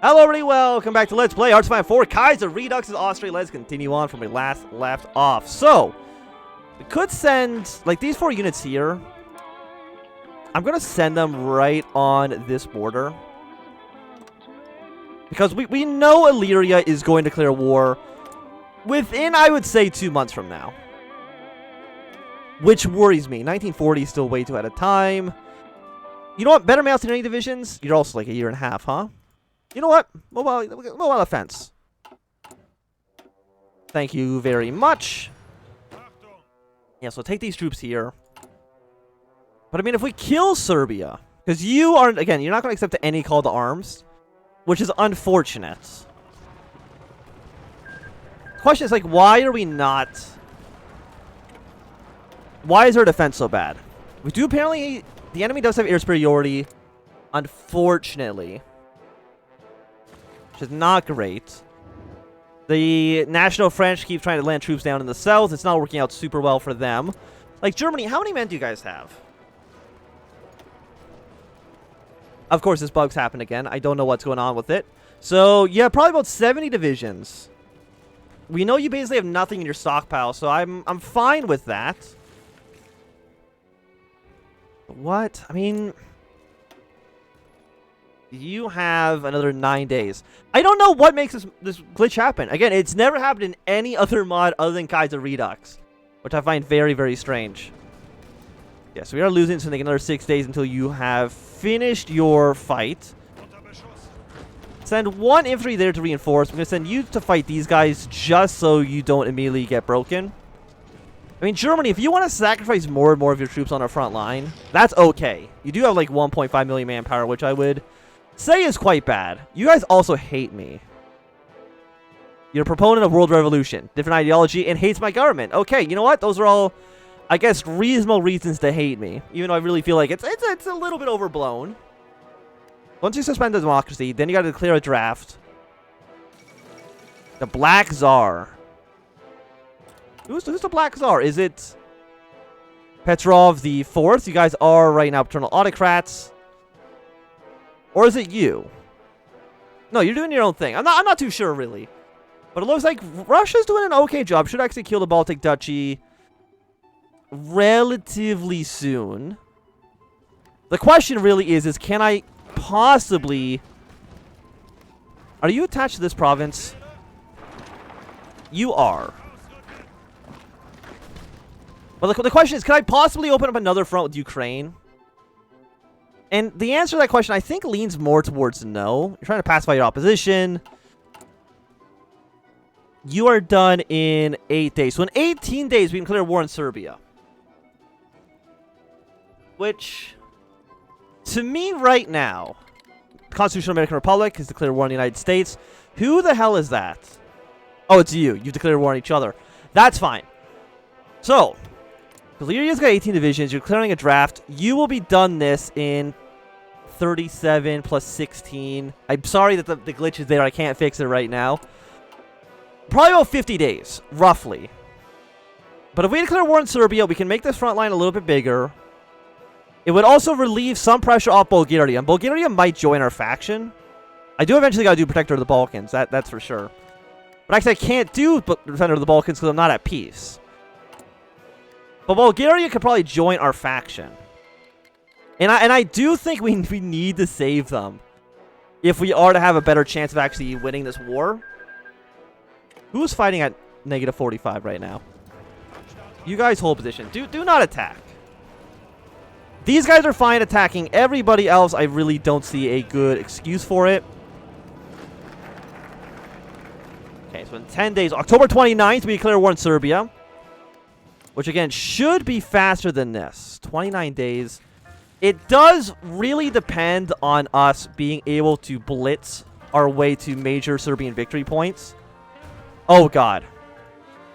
Hello everybody, welcome back to Let's Play HOI4 Kaiserredux is Austria. Let's continue on from where we last left off. So, we could send, like, these 4 units here. I'm going to send them right on this border. Because we know Illyria is going to declare war within, I would say, 2 months from now. Which worries me. 1940 is still way too out of time. You know what? Better males in any divisions? You're also like a year and a half, huh? You know what? Mobile offense. Thank you very much. Yeah, so take these troops here. But I mean, if we kill Serbia, because you aren't, again, you're not going to accept any call to arms, which is unfortunate. The question is, like, why are we not... Why is our defense so bad? We do apparently... The enemy does have air superiority, unfortunately. Which is not great. The National French keep trying to land troops down in the south. It's not working out super well for them. Like, Germany, how many men do you guys have? Of course, this bug's happened again. I don't know what's going on with it. So, yeah, probably about 70 divisions. We know you basically have nothing in your stockpile, so I'm fine with that. What? I mean... You have another 9 days. I don't know what makes this glitch happen. Again, it's never happened in any other mod other than Kaiserredux, which I find very, very strange. Yeah, so we are losing something another 6 days until you have finished your fight. Send 1 infantry there to reinforce. I'm going to send you to fight these guys just so you don't immediately get broken. I mean, Germany, if you want to sacrifice more and more of your troops on our front line, that's okay. You do have like 1.5 million manpower, which I would... say is quite bad. You guys also hate me. You're a proponent of world revolution, different ideology, and hates my government. Okay, you know what? Those are all, I guess, reasonable reasons to hate me. Even though I really feel like it's a little bit overblown. Once you suspend the democracy, then you got to declare a draft. The Black Tsar. Who's the Black Tsar? Is it Petrov the Fourth? You guys are right now paternal autocrats. Or is it you? No, you're doing your own thing. I'm not too sure, really. But it looks like Russia's doing an okay job. Should actually kill the Baltic Duchy relatively soon. The question really is can I possibly... Are you attached to this province? You are. Well, the question is, can I possibly open up another front with Ukraine? And the answer to that question, I think, leans more towards no. You're trying to pacify your opposition. You are done in 8 days. So in 18 days, we can declare war in Serbia. Which, to me right now, the Constitutional American Republic has declared war on the United States. Who the hell is that? Oh, it's you. You've declared war on each other. That's fine. So... Illyria's got 18 divisions. You're clearing a draft. You will be done this in 37 plus 16. I'm sorry that the glitch is there. I can't fix it right now. Probably about 50 days, roughly. But if we declare war in Serbia, we can make this front line a little bit bigger. It would also relieve some pressure off Bulgaria. And Bulgaria might join our faction. I do eventually got to do Protector of the Balkans. That's for sure. But actually, I can't do Defender of the Balkans because I'm not at peace. But Bulgaria could probably join our faction. And I do think we need to save them. If we are to have a better chance of actually winning this war. Who's fighting at negative 45 right now? You guys hold position. Do not attack. These guys are fine attacking. Everybody else, I really don't see a good excuse for it. Okay, so in 10 days, October 29th, we declare war in Serbia. Which, again, should be faster than this. 29 days. It does really depend on us being able to blitz our way to major Serbian victory points. Oh, God.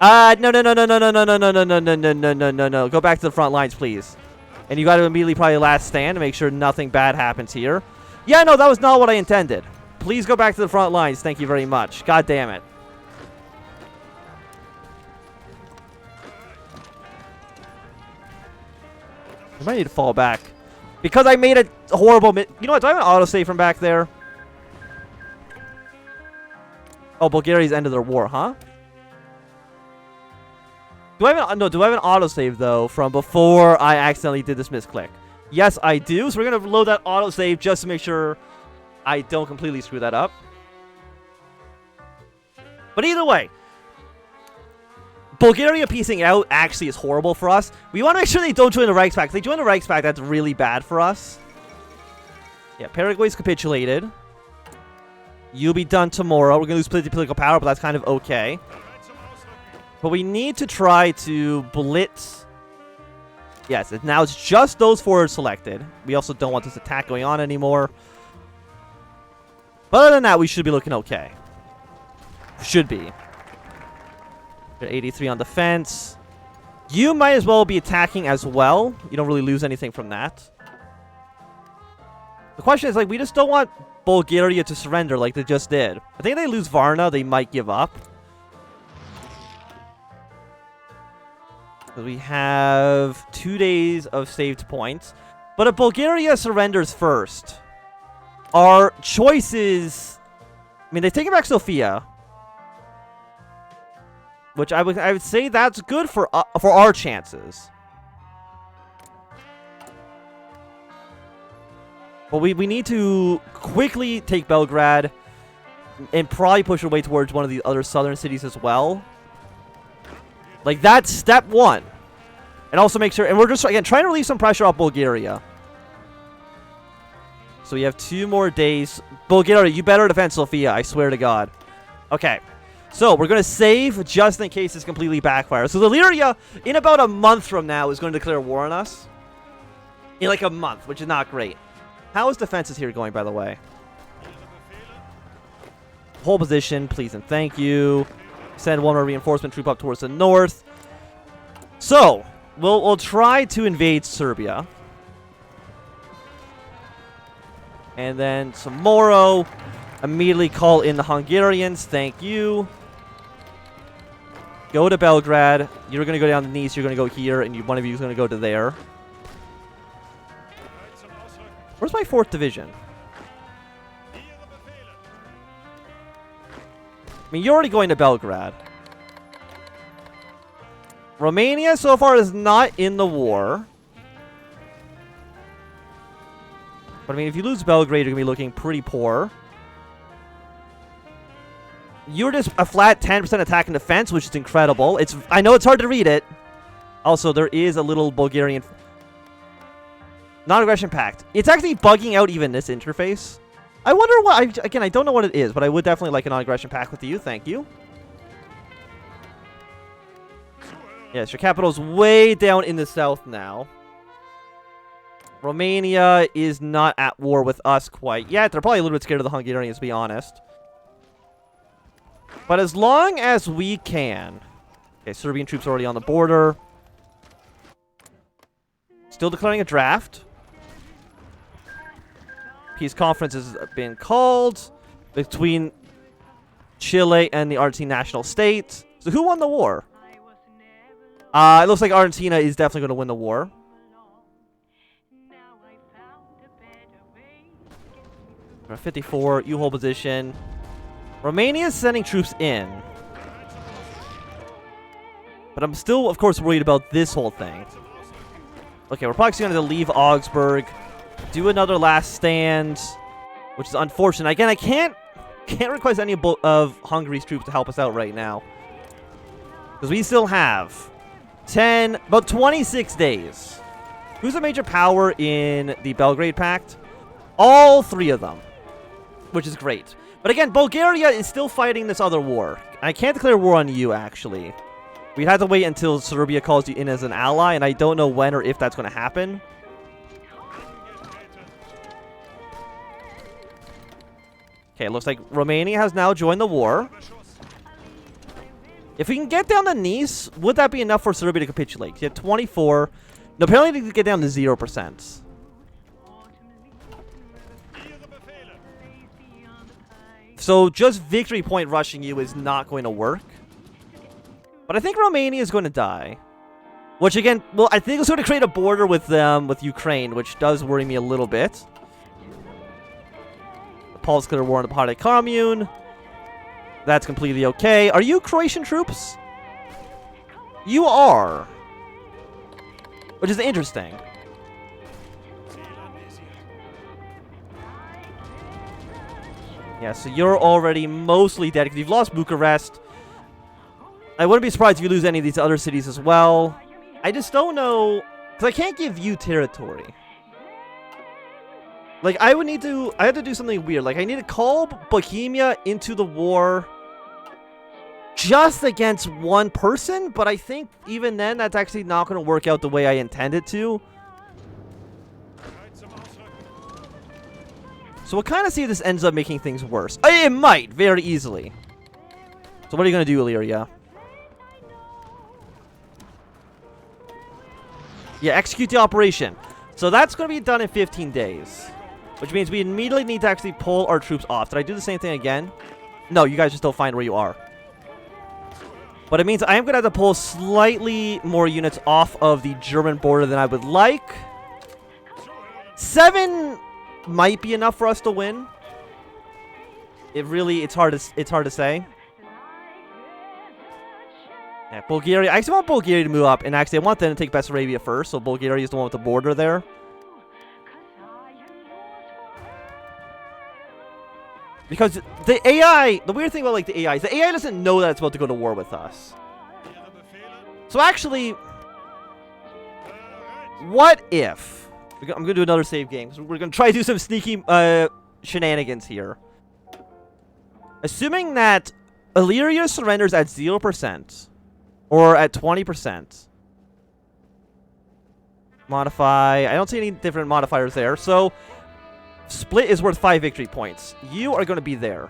No. Go back to the front lines, please. And you got to immediately probably last stand to make sure nothing bad happens here. Yeah, no, that was not what I intended. Please go back to the front lines. Thank you very much. God damn it. I might need to fall back. Because I made a horrible... You know what? Do I have an autosave from back there? Oh, Bulgaria's ended their war, huh? Do I have an autosave, though, from before I accidentally did this misclick? Yes, I do. So we're going to load that autosave just to make sure I don't completely screw that up. But either way, Bulgaria piecing out actually is horrible for us. We want to make sure they don't join the Reichspakt. If they join the Reichspakt, that's really bad for us. Yeah, Paraguay's capitulated. You'll be done tomorrow. We're going to lose political power, but that's kind of okay. But we need to try to blitz. Yes, now it's just those four selected. We also don't want this attack going on anymore. But other than that, we should be looking okay. Should be. 83 on defense. You might as well be attacking as well. You don't really lose anything from that. The question is, like, we just don't want Bulgaria to surrender like they just did. I think if they lose Varna, they might give up. So we have 2 days of saved points. But if Bulgaria surrenders first, our choices... I mean, they've taken back Sofia. Which I would say that's good for our chances. But we need to quickly take Belgrade and probably push our way towards one of the other southern cities as well. Like, that's step one. And also make sure... And we're just, again, trying to relieve some pressure off Bulgaria. So we have 2 more days. Bulgaria, you better defend Sofia, I swear to God. Okay. So, we're going to save just in case this completely backfires. So, the Illyria, in about a month from now, is going to declare war on us. In like a month, which is not great. How is defenses here going, by the way? Whole position, please and thank you. Send 1 more reinforcement troop up towards the north. So, we'll try to invade Serbia. And then tomorrow, immediately call in the Hungarians. Thank you. Go to Belgrade. You're going to go down to Nice. You're going to go here. And one of you is going to go to there. Where's my 4th division? I mean, you're already going to Belgrade. Romania so far is not in the war. But I mean, if you lose Belgrade, you're going to be looking pretty poor. You're just a flat 10% attack and defense, which is incredible. I know it's hard to read it. Also, there is a little Bulgarian... Non-aggression pact. It's actually bugging out even this interface. I wonder what... Again, I don't know what it is, but I would definitely like a non-aggression pact with you. Thank you. Yes, your capital's way down in the south now. Romania is not at war with us quite yet. They're probably a little bit scared of the Hungarians, to be honest. But as long as we can... Okay, Serbian troops already on the border. Still declaring a draft. Peace conference has been called between Chile and the Argentine national state. So who won the war? It looks like Argentina is definitely going to win the war. We're at 54, you hold position. Romania is sending troops in. But I'm still, of course, worried about this whole thing. Okay, we're probably going to leave Augsburg. Do another last stand. Which is unfortunate. Again, I can't request any of Hungary's troops to help us out right now. Because we still have about 26 days. Who's a major power in the Belgrade Pact? All 3 of them. Which is great. But again, Bulgaria is still fighting this other war. I can't declare war on you, actually. We'd have to wait until Serbia calls you in as an ally, and I don't know when or if that's going to happen. Okay, it looks like Romania has now joined the war. If we can get down to Nice, would that be enough for Serbia to capitulate? You had 24. No, apparently they get down to 0%. So just victory point rushing you is not going to work. But I think Romania is going to die. Which again, well, I think it's going to create a border with Ukraine, which does worry me a little bit. Paul's declared war on the Pare Commune. That's completely okay. Are you Croatian troops? You are. Which is interesting. Yeah, so you're already mostly dead because you've lost Bucharest. I wouldn't be surprised if you lose any of these other cities as well. I just don't know, because I can't give you territory. Like, I had to do something weird. Like, I need to call Bohemia into the war just against one person, but I think even then, that's actually not going to work out the way I intend it to. So we'll kind of see if this ends up making things worse. It might, very easily. So what are you going to do, Illyria? Yeah, execute the operation. So that's going to be done in 15 days. Which means we immediately need to actually pull our troops off. Did I do the same thing again? No, you guys just don't find where you are. But it means I am going to have to pull slightly more units off of the German border than I would like. 7 might be enough for us to win. It's hard to say. Yeah, Bulgaria. I actually want Bulgaria to move up, and actually I want them to take Bessarabia first, so Bulgaria is the one with the border there. Because the AI, the weird thing about like the AI is the AI doesn't know that it's about to go to war with us. So actually, what if I'm gonna do another save game? So we're gonna try to do some sneaky shenanigans here. Assuming that Illyria surrenders at 0%. Or at 20%. Modify. I don't see any different modifiers there. So, split is worth 5 victory points. You are going to be there.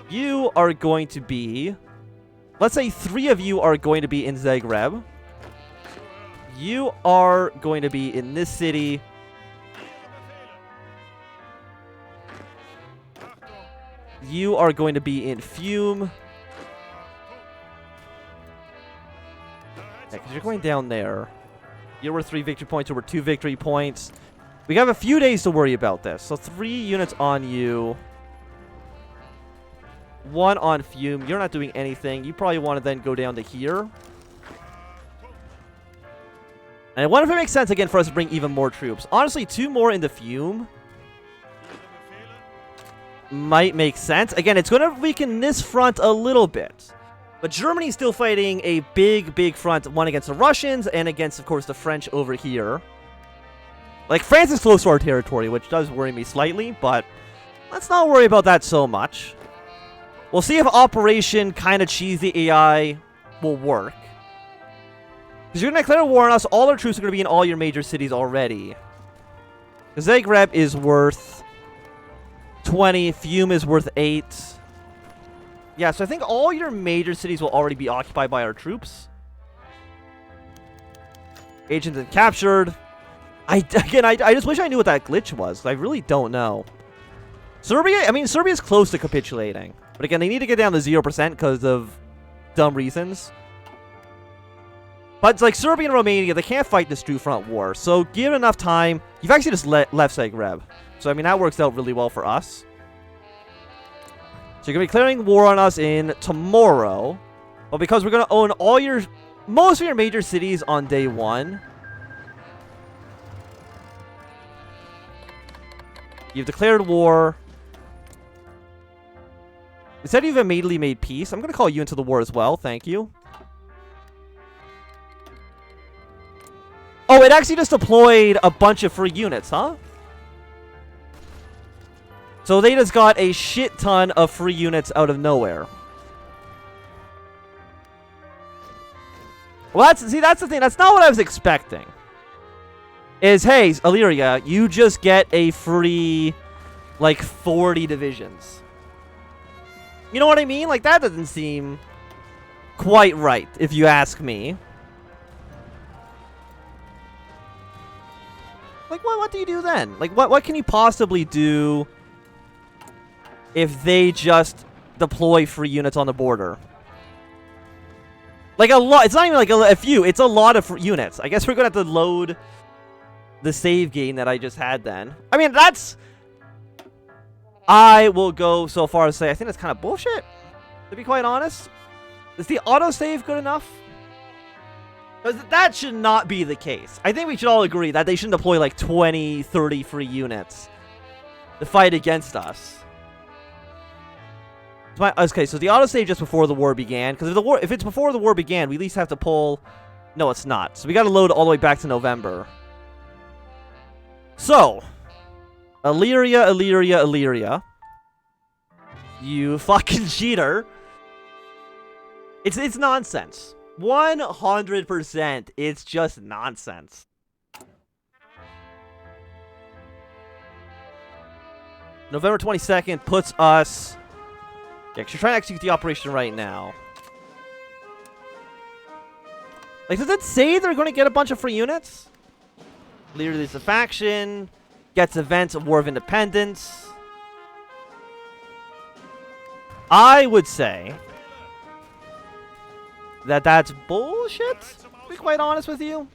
You are going to be... Let's say 3 of you are going to be in Zagreb. You are going to be in this city. You are going to be in Fiume. Yeah, because you're going down there. You're worth 3 victory points, you're worth 2 victory points. We have a few days to worry about this. So 3 units on you. 1 on Fiume. You're not doing anything. You probably want to then go down to here. And I wonder if it makes sense again for us to bring even more troops. Honestly, 2 more into Fiume might make sense. Again, it's going to weaken this front a little bit. But Germany's still fighting a big front, one against the Russians and against, of course, the French over here. Like, France is close to our territory, which does worry me slightly, but let's not worry about that so much. We'll see if Operation kind of cheesy AI will work. Because you're going to declare war on us, all our troops are going to be in all your major cities already. Zagreb is worth 20, Fiume is worth 8. Yeah, so I think all your major cities will already be occupied by our troops. Agents have captured. I just wish I knew what that glitch was. I really don't know. Serbia, I mean, Serbia's close to capitulating. But again, they need to get down to 0% because of dumb reasons. But it's like Serbia and Romania, they can't fight this true front war. So give it enough time. You've actually just left Zagreb. So, I mean, that works out really well for us. So you're going to be declaring war on us in tomorrow. But because we're going to own most of your major cities on day 1. You've declared war. Instead, you've immediately made peace. I'm going to call you into the war as well. Thank you. Oh, it actually just deployed a bunch of free units, huh? So they just got a shit ton of free units out of nowhere. Well, that's the thing. That's not what I was expecting. Is, hey, Illyria, you just get a free, like, 40 divisions. You know what I mean? Like, that doesn't seem quite right, if you ask me. Like, what do you do then? Like, what can you possibly do if they just deploy free units on the border? Like, a lot. It's not even like a few. It's a lot of units. I guess we're going to have to load the save game that I just had then. I mean, I will go so far as to say I think that's kind of bullshit, to be quite honest. Is the autosave good enough? Because that should not be the case. I think we should all agree that they shouldn't deploy like 20, 30 free units to fight against us. Okay, so the autosave just before the war began. Because if it's before the war began, we at least have to pull... No, it's not. So we got to load all the way back to November. So, Illyria, Illyria, Illyria. You fucking cheater. It's nonsense. 100%. It's just nonsense. November 22nd puts us... Yeah, 'cause you're trying to execute the operation right now. Like, does it say they're going to get a bunch of free units? Leader leads the faction. Gets events of War of Independence. I would say that that's bullshit, to be quite honest with you.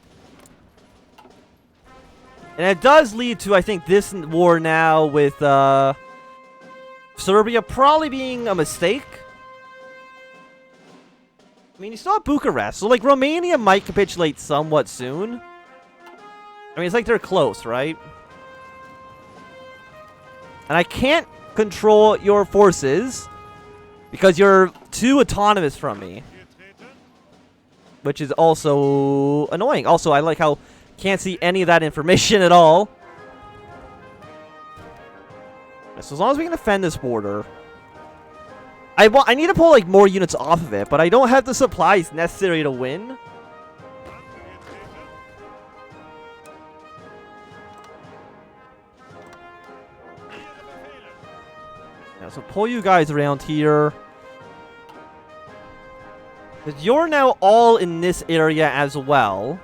And it does lead to, I think, this war now with Serbia probably being a mistake. I mean, you still have Bucharest, so like Romania might capitulate somewhat soon. I mean, it's like they're close, right? And I can't control your forces because you're too autonomous from me, which is also annoying. Also, I like how can't see any of that information at all. So as long as we can defend this border, I need to pull like more units off of it, but I don't have the supplies necessary to win. Yeah, so pull you guys around here. Because you're now all in this area as well.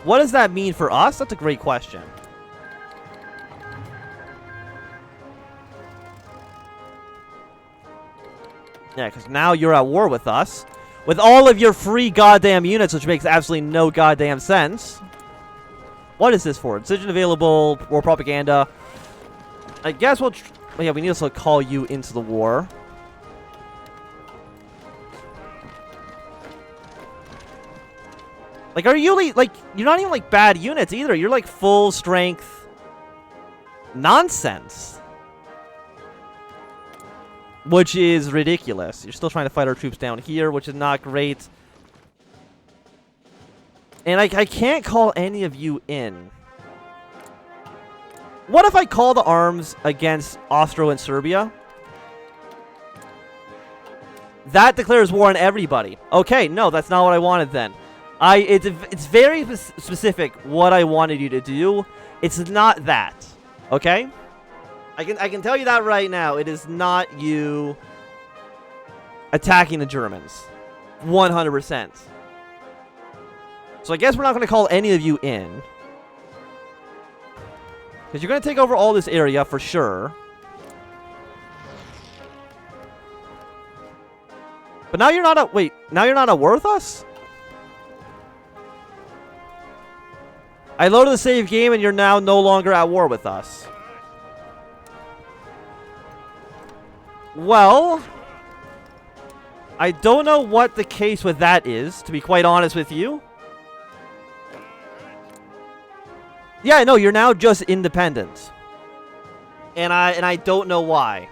What does that mean for us? That's a great question. Yeah, because now you're at war with us. With all of your free goddamn units, which makes absolutely no goddamn sense. What is this for? Decision available, war propaganda. I guess we'll... Well, yeah, we need to call you into the war. Like, are you, like... You're not even, like, bad units either. You're, like, full strength nonsense. Which is ridiculous. You're still trying to fight our troops down here, which is not great. And I can't call any of you in. What if I call the arms against Austria and Serbia? That declares war on everybody. Okay, no, that's not what I wanted then. It's very specific what I wanted you to do. It's not that. Okay? I can tell you that right now. It is not you attacking the Germans. 100%. So I guess we're not going to call any of you in. Because you're going to take over all this area for sure. But now you're not at... Wait, now you're not at war with us? I loaded the save game and you're now no longer at war with us. Well, I don't know what the case with that is, to be quite honest with you. Yeah, no, you're now just independent. And I don't know why.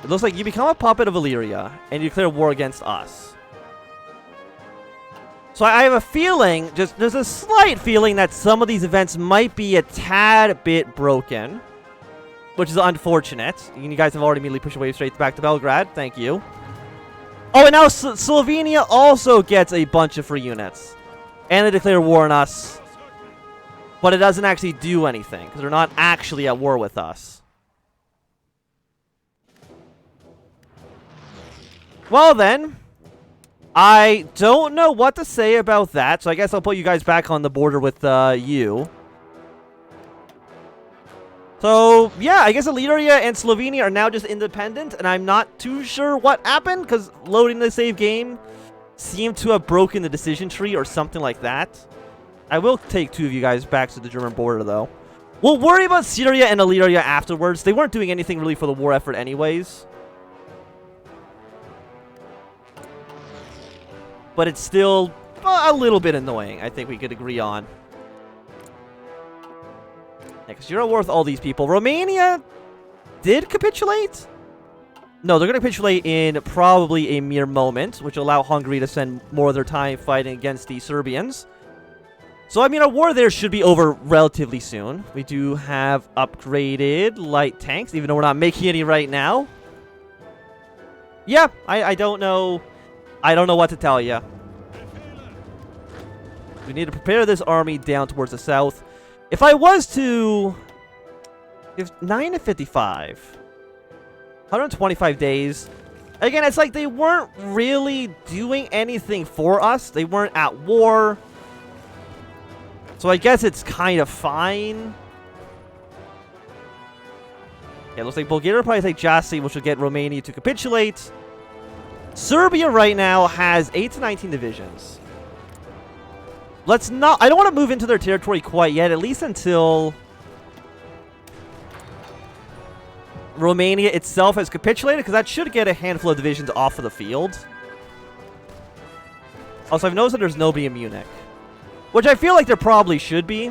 It looks like you become a puppet of Illyria, and you declare war against us. So I have a feeling, there's a slight feeling that some of these events might be a tad bit broken. Which is unfortunate. You guys have already immediately pushed away straight back to Belgrade. Thank you. Oh, and now Slovenia also gets a bunch of free units. And they declare war on us. But it doesn't actually do anything. Because they're not actually at war with us. Well then. I don't know what to say about that. So I guess I'll put you guys back on the border with you. So, yeah, I guess Illyria and Slovenia are now just independent, and I'm not too sure what happened, because loading the save game seemed to have broken the decision tree or something like that. I will take two of you guys back to the German border, though. We'll worry about Syria and Illyria afterwards. They weren't doing anything really for the war effort anyways. But it's still a little bit annoying, I think we could agree on. Yeah, because you're not worth all these people. Romania did capitulate? No, they're going to capitulate in probably a mere moment, which will allow Hungary to spend more of their time fighting against the Serbians. So, I mean, our war there should be over relatively soon. We do have upgraded light tanks, even though we're not making any right now. Yeah, I don't know. I don't know what to tell you. We need to prepare this army down towards the south. If I was to... If 9 to 55... 125 days. Again, it's like they weren't really doing anything for us. They weren't at war. So I guess it's kind of fine. Yeah, looks like Bulgaria will probably take Jassy, which will get Romania to capitulate. Serbia right now has 8 to 19 divisions. Let's not... I don't want to move into their territory quite yet, at least until... Romania itself has capitulated, because that should get a handful of divisions off of the field. Also, I've noticed that there's nobody in Munich, which I feel like there probably should be.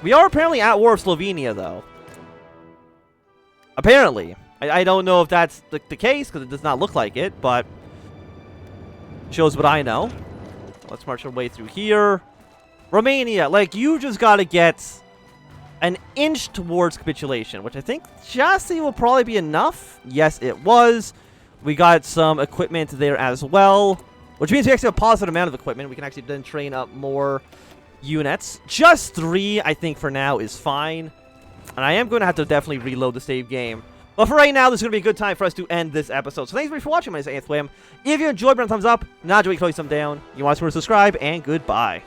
We are apparently at war with Slovenia, though. Apparently. I don't know if that's the case, because it does not look like it, but shows what I know. Let's march our way through here. Romania, like, you just got to get an inch towards capitulation, which I think Jassy will probably be enough. Yes, it was. We got some equipment there as well, which means we actually have a positive amount of equipment. We can actually then train up more units. Just 3, I think, for now is fine. And I am going to have to definitely reload the save game. But for right now, this is going to be a good time for us to end this episode. So thanks for watching. My name is Quam. If you enjoyed, burn a thumbs up. Not enjoyed, throw some down. You want to subscribe, and goodbye.